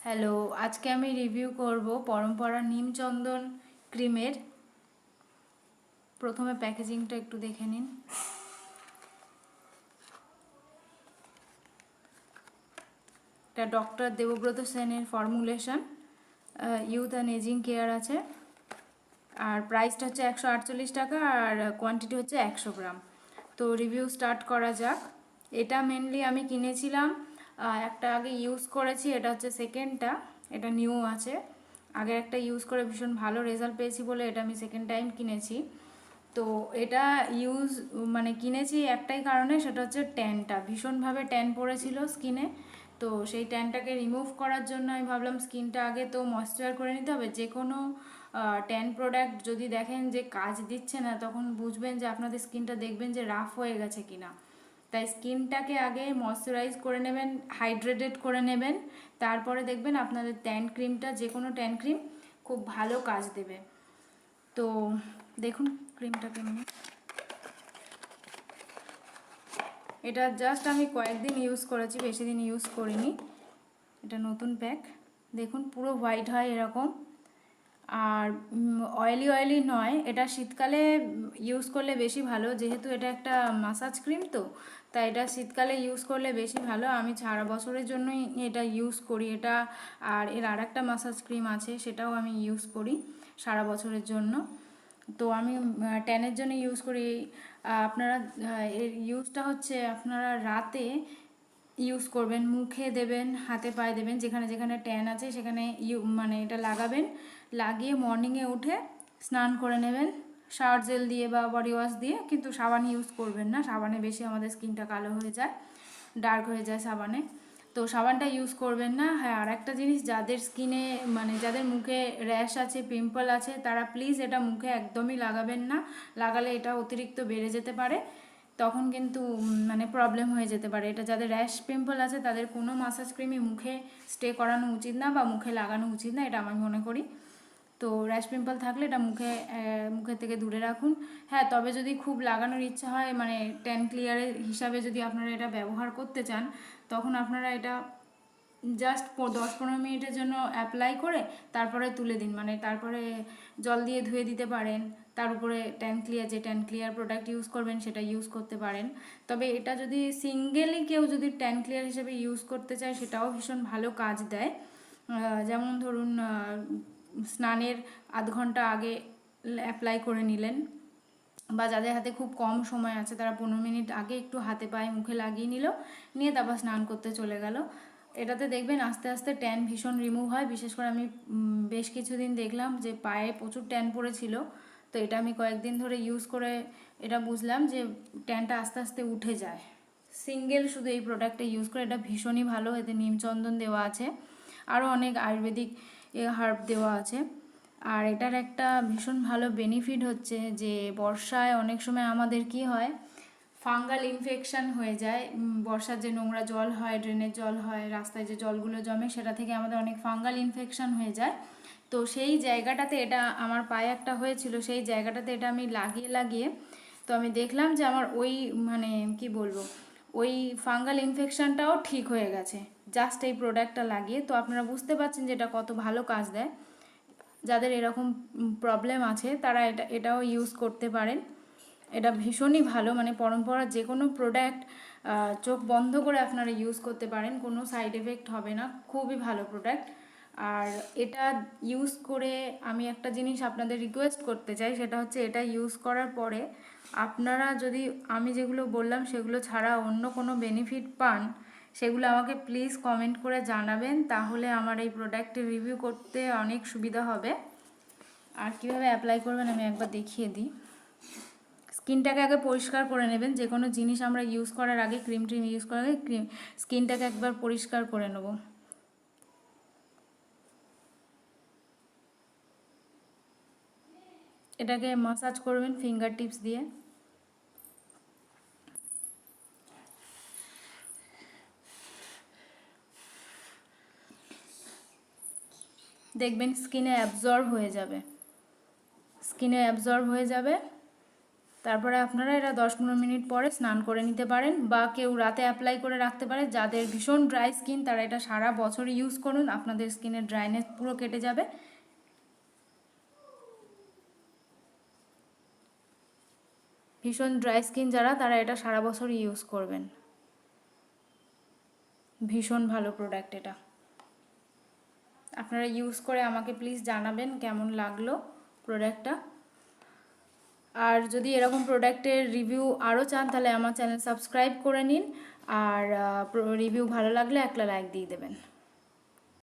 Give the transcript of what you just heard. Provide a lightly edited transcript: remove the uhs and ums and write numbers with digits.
Hello, আজকে আমি review করব পরম্পরা নিম চন্দন ক্রিমের। প্রথমে প্যাকেজিংটা একটু দেখে নিন। এটা ডক্টর দেবব্রত সেনের formulation, youth and ageing care আছে। আর প্রাইসটা হচ্ছে 148 টাকা, আর কোয়ান্টিটি হচ্ছে 100 গ্রাম। তো রিভিউ স্টার্ট করা যাক। এটা মেনলি আমি কিনেছিলাম, একটা আগে ইউজ করেছি, এটা হচ্ছে সেকেন্ডটা, এটা নিউ আছে। আগে একটা ইউজ করে ভীষণ ভালো রেজাল্ট পেয়েছি বলে এটা আমি সেকেন্ড টাইম কিনেছি। তো এটা ইউজ মানে কিনেছি একটাই কারণে, সেটা হচ্ছে ট্যানটা ভীষণভাবে ট্যান পড়েছিল স্কিনে। তো সেই ট্যানটাকে রিমুভ করার জন্য আমি ভাবলাম স্কিনটা আগে তো ময়েশ্চার করে নিতে হবে। যে কোনো ট্যান প্রোডাক্ট যদি দেখেন যে কাজ দিচ্ছে না, তখন বুঝবেন যে আপনাদের স্কিনটা দেখবেন যে রাফ হয়ে গেছে কিনা। তাই স্কিনটাকে আগে ময়েশ্চারাইজ করে নেবেন, হাইড্রেটেড করে নেবেন, তারপরে দেখবেন আপনাদের ট্যান ক্রিমটা, যে কোনো ট্যান ক্রিম খুব ভালো কাজ দেবে। তো দেখুন ক্রিমটা কেমন। এটা জাস্ট আমি কয়েকদিন ইউজ করেছি, বেশি দিন ইউজ করিনি। এটা নতুন প্যাক, দেখুন পুরো হোয়াইট হয় এরকম। আর অয়েলি অয়েলি নয়, এটা শীতকালে ইউজ করলে বেশি ভালো, যেহেতু এটা একটা মাসাজ ক্রিম। তো তাই এটা শীতকালে ইউজ করলে বেশি ভালো। আমি সারা বছরের জন্যই এটা ইউজ করি এটা। আর এর আরেকটা মাসাজ ক্রিম আছে, সেটাও আমি ইউজ করি সারা বছরের জন্য। তো আমি ট্যানের জন্য ইউজ করি। আপনারা এর ইউজটা হচ্ছে আপনারা রাতে ইউজ করবেন, মুখে দেবেন, হাতে পায়ে দেবেন, যেখানে যেখানে ট্যান আছে সেখানে মানে এটা লাগাবেন। লাগিয়ে মর্নিংয়ে উঠে স্নান করে নেবেন শাওয়ার জেল দিয়ে বা বডি ওয়াশ দিয়ে। কিন্তু সাবান ইউজ করবেন না, সাবানে বেশি আমাদের স্কিনটা কালো হয়ে যায়, ডার্ক হয়ে যায় সাবানে। তো সাবানটা ইউজ করবেন না। হ্যাঁ, আর একটা জিনিস, যাদের স্কিনে মানে যাদের মুখে র্যাশ আছে, পিম্পল আছে, তারা প্লিজ এটা মুখে একদমই লাগাবেন না। লাগালে এটা অতিরিক্ত বেড়ে যেতে পারে, তখন কিন্তু মানে প্রবলেম হয়ে যেতে পারে। এটা যাদের র্যাশ পিম্পল আছে তাদের কোনো মাসাজ ক্রিমই মুখে স্টে করানো উচিত না বা মুখে লাগানো উচিত না, এটা আমি মনে করি। তো র্যাশ পিম্পল থাকলে এটা মুখের থেকে দূরে রাখুন। হ্যাঁ, তবে যদি খুব লাগানোর ইচ্ছা হয়, মানে ট্যান ক্লিয়ারের হিসাবে যদি আপনারা এটা ব্যবহার করতে চান, তখন আপনারা এটা জাস্ট 10-15 মিনিটের জন্য অ্যাপ্লাই করে তারপরে তুলে দিন। মানে তারপরে জল দিয়ে ধুয়ে দিতে পারেন, তার উপরে ট্যান ক্লিয়ার, যে ট্যান ক্লিয়ার প্রোডাক্ট ইউজ করবেন সেটা ইউজ করতে পারেন। তবে এটা যদি সিঙ্গেলি কেউ যদি ট্যান ক্লিয়ার হিসেবে ইউজ করতে চায়, সেটাও ভীষণ ভালো কাজ দেয়। যেমন ধরুন, স্নানের আধ ঘন্টা আগে অ্যাপ্লাই করে নিলেন, বা যাদের হাতে খুব কম সময় আছে তারা 15 মিনিট আগে একটু হাতে পায়ে মুখে লাগিয়ে নিল, নিয়ে তারপর স্নান করতে চলে গেল। এটাতে দেখবেন আস্তে আস্তে ট্যান ভীষণ রিমুভ হয়। বিশেষ করে আমি বেশ কিছুদিন দেখলাম যে পায়ে প্রচুর ট্যান পড়েছিল। তো এটা আমি কয়েকদিন ধরে ইউজ করে এটা বুঝলাম যে ট্যানটা আস্তে আস্তে উঠে যায় সিঙ্গেল শুধু এই প্রোডাক্টটা ইউজ করে। এটা ভীষণই ভালো, এতে নিম চন্দন দেওয়া আছে, আরও অনেক আয়ুর্বেদিক হার্ব দেওয়া আছে। আর এটার একটা ভীষণ ভালো বেনিফিট হচ্ছে যে বর্ষায় অনেক সময় আমাদের কি হয়, ফাঙ্গাল ইনফেকশান হয়ে যায়। বর্ষার যে নোংরা জল হয়, ড্রেনের জল হয়, রাস্তায় যে জলগুলো জমে, সেটা থেকে আমাদের অনেক ফাঙ্গাল ইনফেকশান হয়ে যায়। তো সেই জায়গাটাতে, এটা আমার পায়ে একটা হয়েছিল, সেই জায়গাটাতে এটা আমি লাগিয়ে লাগিয়ে তো আমি দেখলাম যে আমার ওই মানে কি বলবো, ওই ফাঙ্গাল ইনফেকশানটাও ঠিক হয়ে গেছে জাস্ট এই প্রোডাক্টটা লাগিয়ে। তো আপনারা বুঝতে পারছেন যে এটা কত ভালো কাজ দেয়। যাদের এরকম প্রবলেম আছে তারা এটাও ইউজ করতে পারেন। এটা ভীষণই ভালো, মানে পরম্পরার যে কোনো প্রোডাক্ট চোখ বন্ধ করে আপনারা ইউজ করতে পারেন, কোনো সাইড এফেক্ট হবে না, খুবই ভালো প্রোডাক্ট। আর এটা ইউজ করে আমি একটা জিনিস আপনাদের রিকোয়েস্ট করতে চাই, সেটা হচ্ছে এটা ইউজ করার পরে আপনারা যদি আমি যেগুলো বললাম সেগুলো ছাড়া অন্য কোনো বেনিফিট পান, সেগুলো আমাকে প্লিজ কমেন্ট করে জানাবেন, তাহলে আমার এই প্রোডাক্টের রিভিউ করতে অনেক সুবিধা হবে। আর কীভাবে অ্যাপ্লাই করবেন আমি একবার দেখিয়ে দিই। স্কিনটাকে আগে পরিষ্কার করে নেবেন, যে কোনো জিনিস আমরা ইউজ করার আগে, ক্রিম ইউজ করার আগে স্কিনটাকে একবার পরিষ্কার করে নেব। এটাকে মাসাজ করবেন ফিঙ্গার টিপস দিয়ে। দেখবেন স্কিনে অ্যাবজর্ব হয়ে যাবে, স্কিনে অ্যাবজর্ব হয়ে যাবে। তারপরে আপনারা এটা 10-15 মিনিট পরে স্নান করে নিতে পারেন, বা কেউ রাতে অ্যাপ্লাই করে রাখতে পারে। যাদের ভীষণ ড্রাই স্কিন তারা এটা সারা বছর ইউজ করুন, আপনাদের স্কিনের ড্রাইনেস পুরো কেটে যাবে। ভীষণ ড্রাই স্কিন যারা, তারা এটা সারা বছর ইউজ করবেন। ভীষণ ভালো প্রোডাক্ট এটা। আপনারা ইউজ করে আমাকে প্লিজ জানাবেন কেমন লাগলো প্রোডাক্টটা। আর যদি এরকম প্রোডাক্টের রিভিউ আরও চান তাহলে আমার চ্যানেল সাবস্ক্রাইব করে নিন, আর রিভিউ ভালো লাগলে একটা লাইক দিয়ে দেবেন।